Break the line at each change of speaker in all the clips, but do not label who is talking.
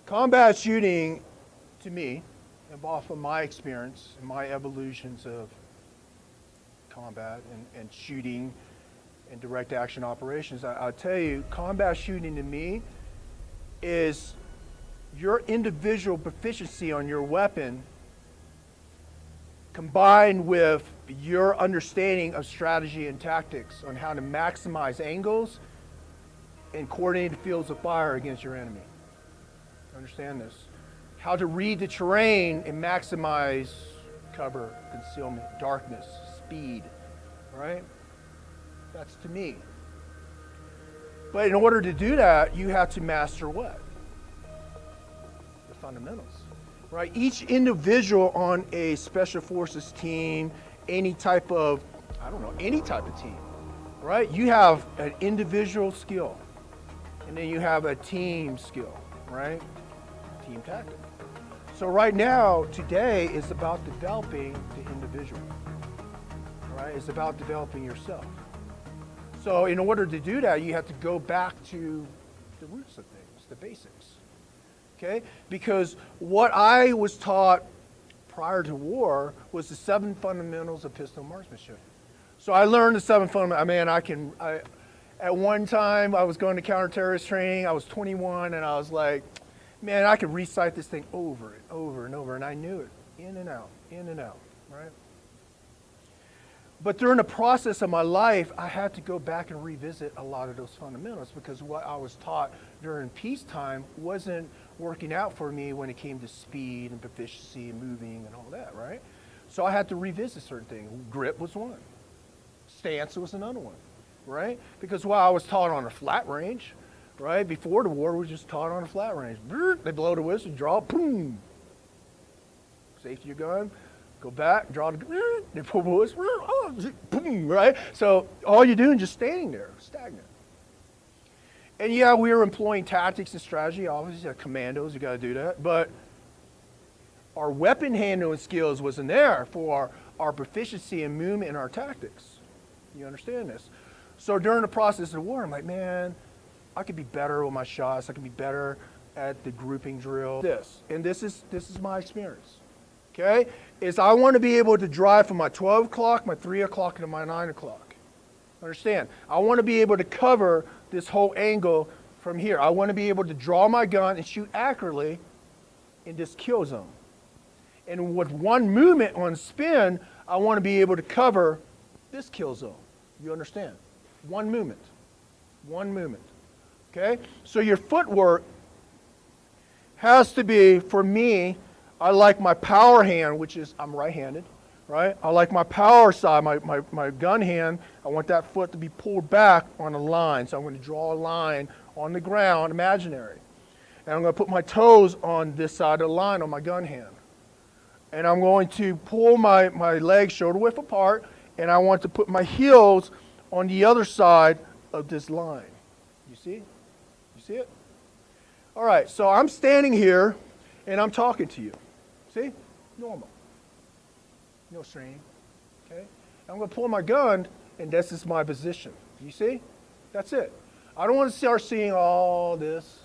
Combat shooting, to me, and off of my experience and my evolutions of combat and shooting and direct action operations, I'll tell you, combat shooting to me is your individual proficiency on your weapon combined with your understanding of strategy and tactics on how to maximize angles and coordinated fields of fire against your enemy. Understand this. How to read the terrain and maximize cover, concealment, darkness, speed, right? That's to me. But in order to do that, you have to master what? The fundamentals, right? Each individual on a special forces team, any type of team, right? You have an individual skill, and then you have a team skill, right? Team tactic. So right now, today is about developing the individual, right? It's about developing yourself. So in order to do that, you have to go back to the roots of things, the basics, okay? Because what I was taught prior to war was the 7 fundamentals of pistol marksmanship. So I learned the 7 fundamentals. At one time, I was going to counter-terrorist training. I was 21, and I was like, man, I could recite this thing over and over and over, and I knew it in and out, right? But during the process of my life, I had to go back and revisit a lot of those fundamentals because what I was taught during peacetime wasn't working out for me when it came to speed and proficiency and moving and all that, right? So I had to revisit certain things. Grip was one. Stance was another one, right? Because while I was taught on a flat range, right? Before the war, we were just taught on a flat range. They blow the whistle, draw, boom. Safety your gun. Go back, draw the, they pull the whistle, boom, right? So all you're doing is just standing there, stagnant. And yeah, we were employing tactics and strategy. Obviously, commandos, you got to do that. But our weapon handling skills wasn't there for our proficiency in movement and our tactics. You understand this? So during the process of the war, I'm like, man, I could be better with my shots. I could be better at the grouping drill. This is my experience. Okay, is I want to be able to drive from my 12 o'clock, my 3 o'clock, to my 9 o'clock. Understand? I want to be able to cover this whole angle from here. I want to be able to draw my gun and shoot accurately in this kill zone. And with one movement on spin, I want to be able to cover this kill zone. You understand? One movement. One movement. Okay? So your footwork has to be, for me, I like my power hand, which is, I'm right-handed, right? I like my power side, my gun hand, I want that foot to be pulled back on a line. So I'm going to draw a line on the ground, imaginary. And I'm going to put my toes on this side of the line on my gun hand. And I'm going to pull my legs shoulder width apart, and I want to put my heels on the other side of this line. You see? You see it? All right, so I'm standing here, and I'm talking to you. See? Normal. No strain. Okay? I'm going to pull my gun, and this is my position. You see? That's it. I don't want to start seeing all this,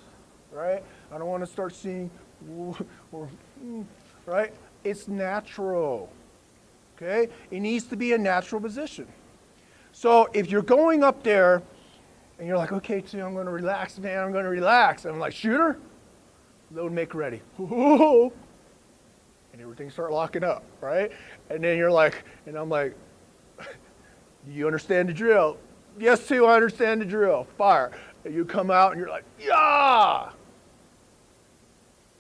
right? I don't want to start seeing, right? It's natural. Okay? It needs to be a natural position. So if you're going up there, and you're like, okay, Tim, I'm going to relax, man. I'm going to relax. And I'm like, shooter, load, make ready. And everything start locking up, right? And then you're like, and I'm like, do you understand the drill? Yes, too, I understand the drill. Fire. And you come out and you're like, yeah.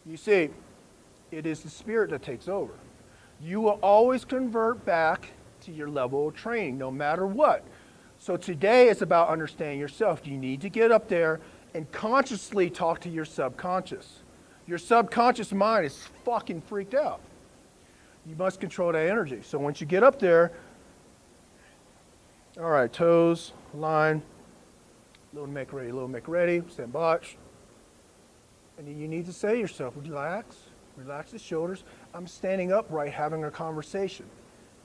You see, it is the spirit that takes over. You will always convert back to your level of training, no matter what. So today it's about understanding yourself. You need to get up there and consciously talk to your subconscious. Your subconscious mind is fucking freaked out. You must control that energy. So once you get up there, all right, toes, line, load, make ready, stand botch. And then you need to say to yourself, relax the shoulders. I'm standing upright having a conversation,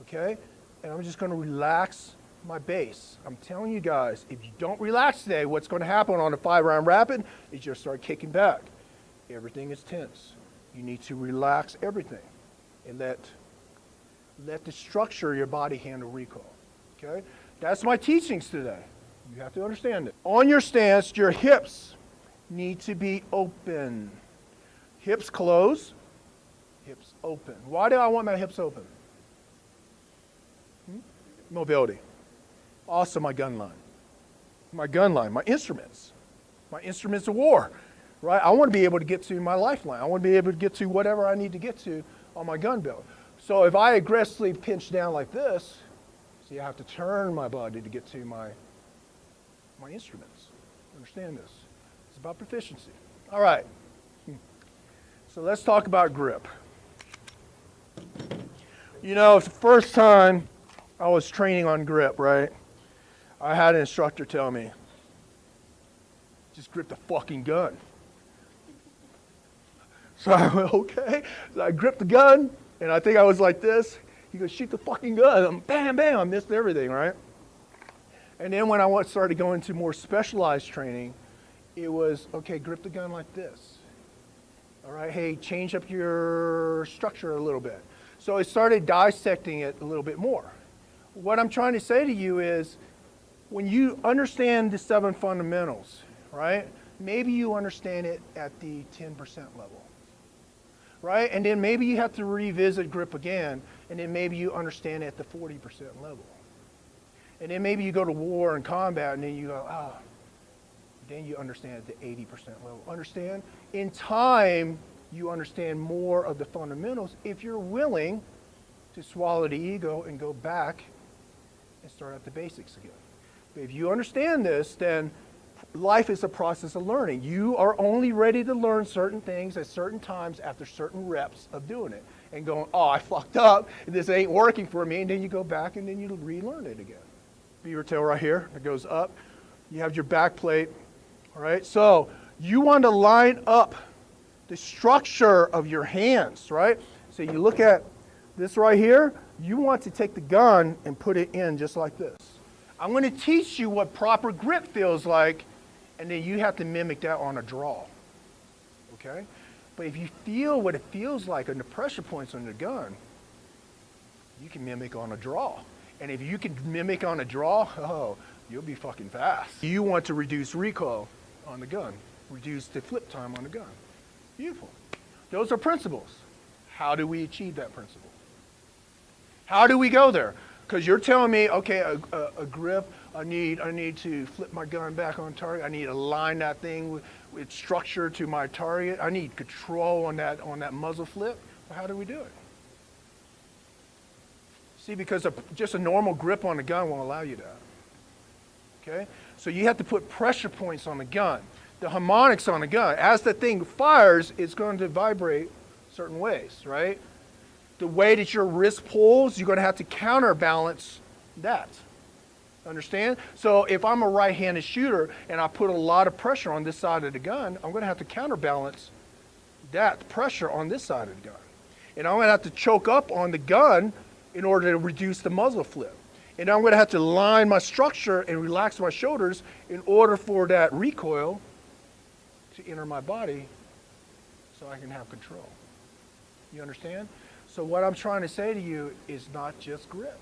okay? And I'm just going to relax my base. I'm telling you guys, if you don't relax today, what's going to happen on a 5-round rapid is you'll start kicking back. Everything is tense. You need to relax everything and let the structure of your body handle recoil. Okay? That's my teachings today. You have to understand it. On your stance, your hips need to be open. Hips closed, hips open. Why do I want my hips open? Mobility. Also my gun line. My instruments. My instruments of war. Right? I want to be able to get to my lifeline. I want to be able to get to whatever I need to get to on my gun belt. So if I aggressively pinch down like this, see, I have to turn my body to get to my instruments. Understand this. It's about proficiency. All right. So let's talk about grip. You know, it's the first time I was training on grip, right? I had an instructor tell me, just grip the fucking gun. So I went, okay. So I gripped the gun, and I think I was like this. He goes, shoot the fucking gun. I'm bam, bam. I missed everything, right? And then when I started going to more specialized training, it was, okay, grip the gun like this. All right, hey, change up your structure a little bit. So I started dissecting it a little bit more. What I'm trying to say to you is, when you understand the 7 fundamentals, right, maybe you understand it at the 10% level, right? And then maybe you have to revisit grip again, and then maybe you understand it at the 40% level. And then maybe you go to war and combat, and then you go, then you understand at the 80% level. Understand? In time, you understand more of the fundamentals if you're willing to swallow the ego and go back and start at the basics again. But if you understand this, then life is a process of learning. You are only ready to learn certain things at certain times after certain reps of doing it. And going, oh, I fucked up, this ain't working for me, and then you go back and then you relearn it again. Beaver tail right here, it goes up. You have your back plate, all right? So you want to line up the structure of your hands, right? So you look at this right here, you want to take the gun and put it in just like this. I'm going to teach you what proper grip feels like, and then you have to mimic that on a draw, okay? But if you feel what it feels like on the pressure points on the gun, you can mimic on a draw. And if you can mimic on a draw, oh, you'll be fucking fast. You want to reduce recoil on the gun, reduce the flip time on the gun. Beautiful. Those are principles. How do we achieve that principle? How do we go there? Because you're telling me, okay, a grip, I need to flip my gun back on target. I need to align that thing with structure to my target. I need control on that muzzle flip. Well, how do we do it? See, because just a normal grip on the gun won't allow you that. Okay? So you have to put pressure points on the gun. The harmonics on the gun. As the thing fires, it's going to vibrate certain ways, right? The way that your wrist pulls, you're going to have to counterbalance that. Understand? So if I'm a right-handed shooter and I put a lot of pressure on this side of the gun, I'm going to have to counterbalance that pressure on this side of the gun. And I'm going to have to choke up on the gun in order to reduce the muzzle flip. And I'm going to have to line my structure and relax my shoulders in order for that recoil to enter my body so I can have control. You understand? So what I'm trying to say to you is not just grip.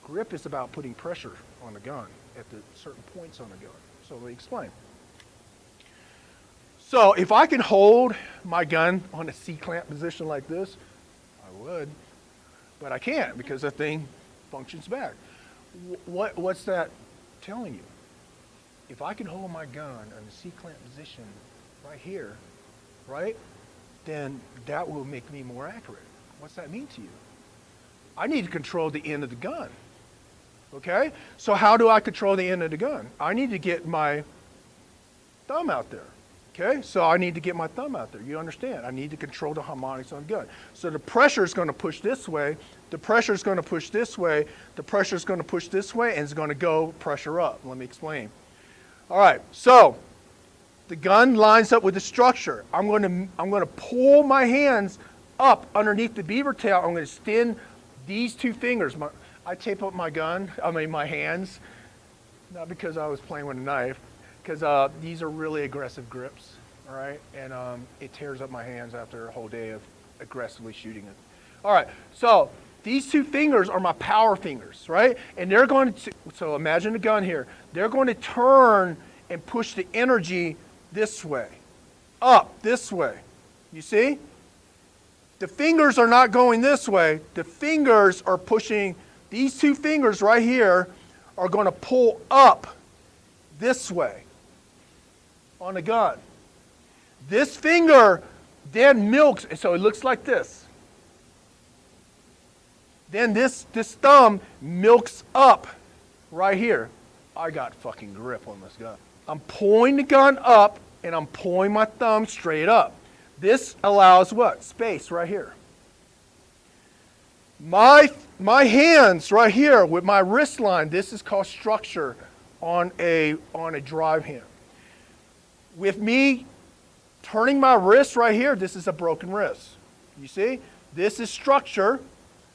Grip is about putting pressure on the gun at the certain points on the gun. So let me explain. So if I can hold my gun on a C-clamp position like this, I would. But I can't because the thing functions back. What's that telling you? If I can hold my gun in a C-clamp position right here, right, then that will make me more accurate. What's that mean to you? I need to control the end of the gun. Okay? So how do I control the end of the gun? I need to get my thumb out there. Okay? So I need to get my thumb out there. You understand? I need to control the harmonics on the gun. So the pressure is going to push this way, the pressure is going to push this way, the pressure is going to push this way, and it's going to go pressure up. Let me explain. All right. So the gun lines up with the structure. I'm going to pull my hands up underneath the beaver tail. I'm going to extend these two fingers. I tape up my hands, not because I was playing with a knife, because these are really aggressive grips, all right? And it tears up my hands after a whole day of aggressively shooting it. All right, so these two fingers are my power fingers, right? And they're going to, so imagine a gun here. They're going to turn and push the energy this way, up this way. You see? The fingers are not going this way. The fingers are pushing, these two fingers right here are going to pull up this way on the gun. This finger then milks, so it looks like this. Then this thumb milks up right here. I got fucking grip on this gun. I'm pulling the gun up and I'm pulling my thumb straight up. This allows what? Space right here. My hands right here with my wrist line, this is called structure on a drive hand. With me turning my wrist right here, this is a broken wrist. You see? This is structure.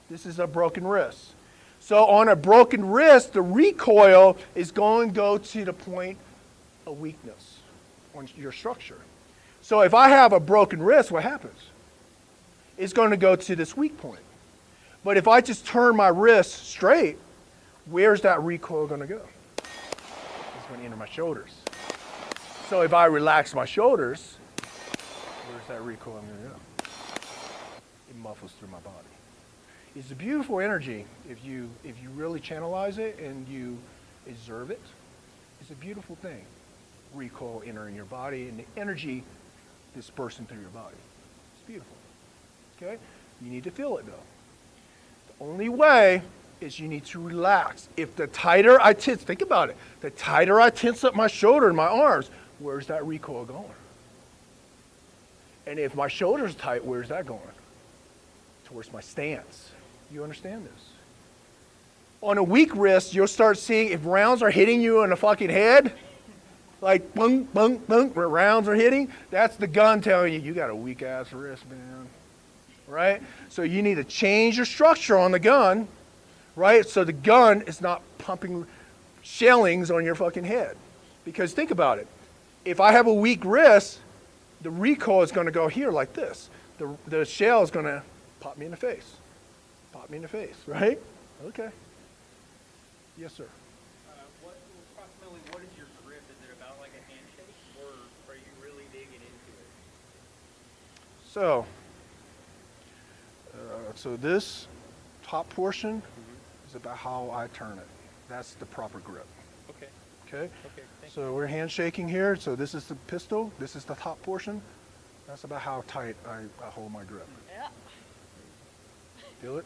This is a broken wrist. So on a broken wrist, the recoil is going to go to the point of weakness on your structure. So if I have a broken wrist, what happens? It's going to go to this weak point. But if I just turn my wrist straight, where's that recoil going to go? It's going to enter my shoulders. So if I relax my shoulders, where's that recoil going to go? It muffles through my body. It's a beautiful energy if you really channelize it and you observe it. It's a beautiful thing. Recoil entering your body and the energy dispersing through your body. It's beautiful. Okay? You need to feel it though. The only way is you need to relax. If the tighter I tense, think about it, the tighter I tense up my shoulder and my arms, where's that recoil going? And if my shoulder's tight, where's that going? Towards my stance. You understand this? On a weak wrist, you'll start seeing if rounds are hitting you in the fucking head, like bung, bung, bung, where rounds are hitting, that's the gun telling you, you got a weak ass wrist, man. Right? So you need to change your structure on the gun, right? So the gun is not pumping shellings on your fucking head. Because think about it. If I have a weak wrist, the recoil is going to go here like this. The shell is going to pop me in the face. Pop me in the face, right? Okay. Yes, sir.
Approximately, what is your grip? Is it about like a handshake, or are you really digging into it?
So this top portion is about how I turn it. That's the proper grip.
Okay.
Okay?
Okay, thank
So we're handshaking here. So this is the pistol. This is the top portion. That's about how tight I hold my grip.
Yeah.
Feel it?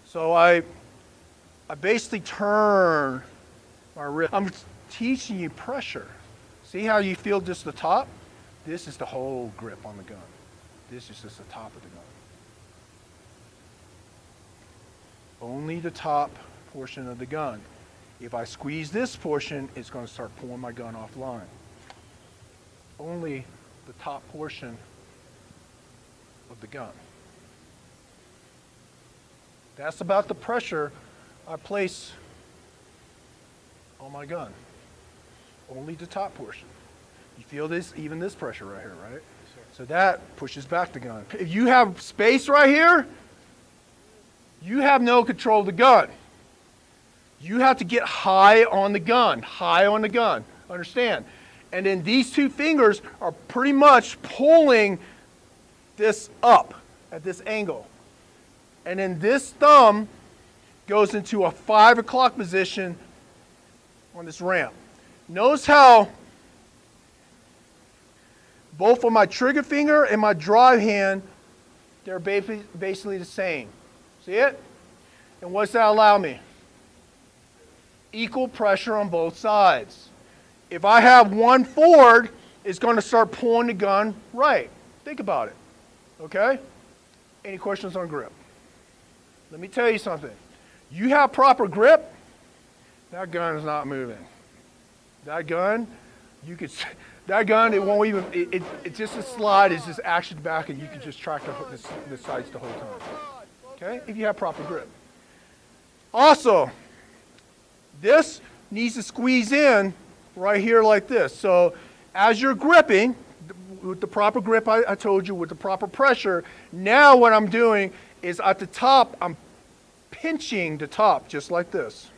So I basically turn my wrist. I'm teaching you pressure. See how you feel just the top? This is the whole grip on the gun. This is just the top of the gun. Only the top portion of the gun. If I squeeze this portion, it's going to start pulling my gun offline. Only the top portion of the gun. That's about the pressure I place on my gun. Only the top portion. You feel this, even this pressure right here, right? So that pushes back the gun. If you have space right here, you have no control of the gun. You have to get high on the gun, high on the gun. Understand? And then these two fingers are pretty much pulling this up at this angle. And then this thumb goes into a 5 o'clock position on this ramp. Notice how both of my trigger finger and my drive hand, they're basically the same. See it? And what's that allow me? Equal pressure on both sides. If I have one forward, it's going to start pulling the gun right. Think about it. Okay? Any questions on grip? Let me tell you something. You have proper grip, that gun is not moving. That gun, it won't even, it's just a slide, it's just action back and you can just track the sights the whole time. Okay? If you have proper grip. Also, this needs to squeeze in right here like this. So as you're gripping, with the proper grip, I told you, with the proper pressure, now what I'm doing is at the top, I'm pinching the top just like this.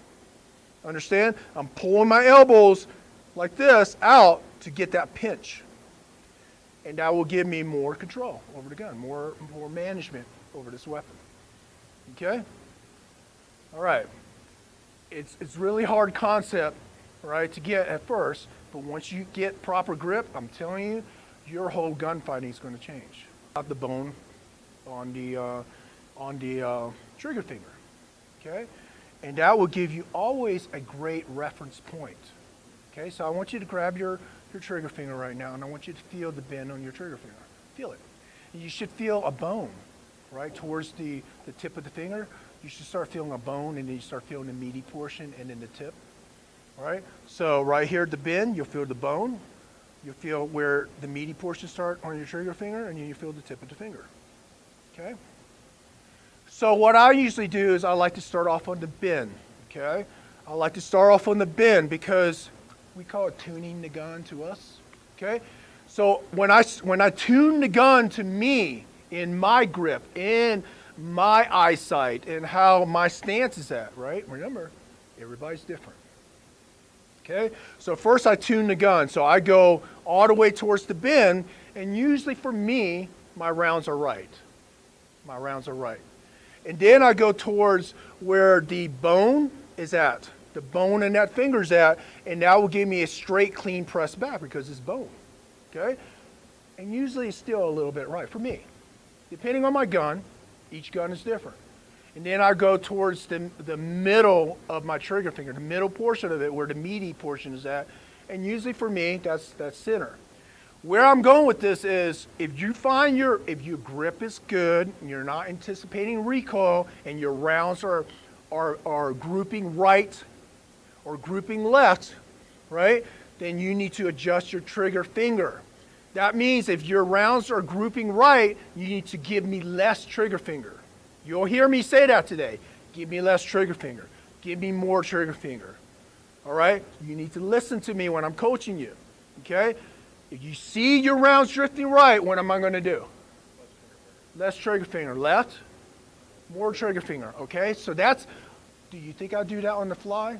Understand? I'm pulling my elbows like this out to get that pinch. And that will give me more control over the gun, more management over this weapon. Okay? All right. It's really hard concept, right, to get at first, but once you get proper grip, I'm telling you, your whole gunfighting is going to change. Got the bone on the trigger finger, okay? And that will give you always a great reference point. Okay, so I want you to grab your trigger finger right now, and I want you to feel the bend on your trigger finger. Feel it. And you should feel a bone, right, towards the tip of the finger. You should start feeling a bone, and then you start feeling the meaty portion and then the tip. All right? So right here at the bend, you'll feel the bone. You'll feel where the meaty portions start on your trigger finger, and then you feel the tip of the finger. Okay? So what I usually do is I like to start off on the bend. Okay? I like to start off on the bend because we call it tuning the gun to us. Okay? So when I tune the gun to me, in my grip, in my eyesight, and how my stance is at, right? Remember, everybody's different. Okay? So first I tune the gun. So I go all the way towards the bend, and usually for me, my rounds are right. My rounds are right. And then I go towards where the bone is at. The bone in that finger's at, and that will give me a straight, clean press back because it's bone. Okay? And usually it's still a little bit right for me. Depending on my gun, each gun is different. And then I go towards the middle of my trigger finger, the middle portion of it, where the meaty portion is at. And usually for me, that's center. Where I'm going with this is, if your grip is good, and you're not anticipating recoil, and your rounds are grouping right or grouping left, right, then you need to adjust your trigger finger. That means if your rounds are grouping right, you need to give me less trigger finger. You'll hear me say that today. Give me less trigger finger. Give me more trigger finger. All right? You need to listen to me when I'm coaching you. Okay? If you see your rounds drifting right, what am I going to do? Less trigger finger. Left, more trigger finger. Okay? So do you think I do that on the fly?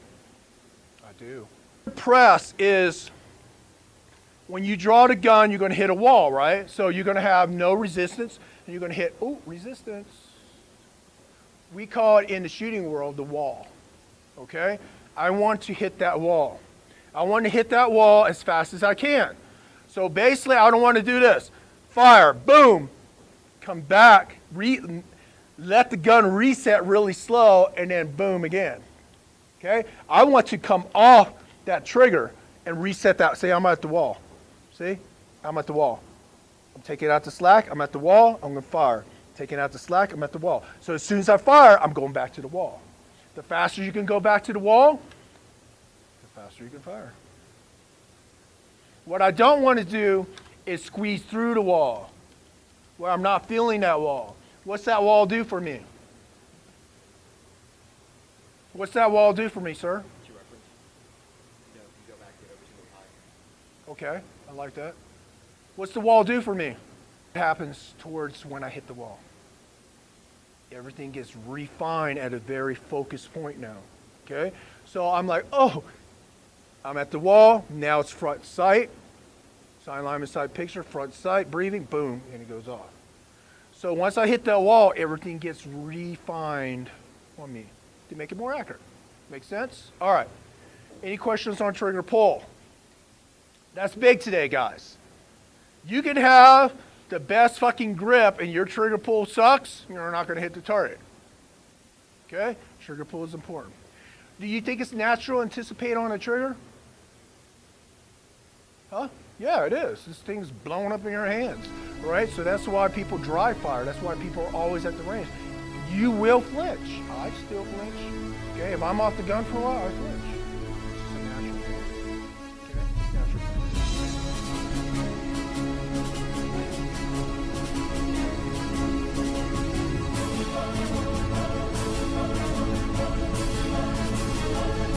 I do. Press is, when you draw the gun, you're going to hit a wall, right? So you're going to have no resistance, and you're going to hit, resistance. We call it in the shooting world the wall, okay? I want to hit that wall. I want to hit that wall as fast as I can. So basically, I don't want to do this. Fire, boom, come back, let the gun reset really slow, and then boom again, okay? I want to come off that trigger and reset that. See, I'm at the wall. See? I'm at the wall. I'm taking out the slack. I'm at the wall. I'm going to fire. Taking out the slack. I'm at the wall. So as soon as I fire, I'm going back to the wall. The faster you can go back to the wall, the faster you can fire. What I don't want to do is squeeze through the wall where I'm not feeling that wall. What's that wall do for me? What's that wall do for me, sir? Okay, I like that. What's the wall do for me? What happens towards when I hit the wall? Everything gets refined at a very focused point now, okay? So I'm like, I'm at the wall, now it's front sight, sign alignment sight picture, front sight, breathing, boom, and it goes off. So once I hit that wall, everything gets refined on me to make it more accurate. Make sense? All right, any questions on trigger pull? That's big today, guys. You can have the best fucking grip and your trigger pull sucks, you're not going to hit the target. Okay? Trigger pull is important. Do you think it's natural to anticipate on a trigger? Huh? Yeah, it is. This thing's blowing up in your hands. Right? So that's why people dry fire. That's why people are always at the range. You will flinch. I still flinch. Okay? If I'm off the gun for a while, I flinch.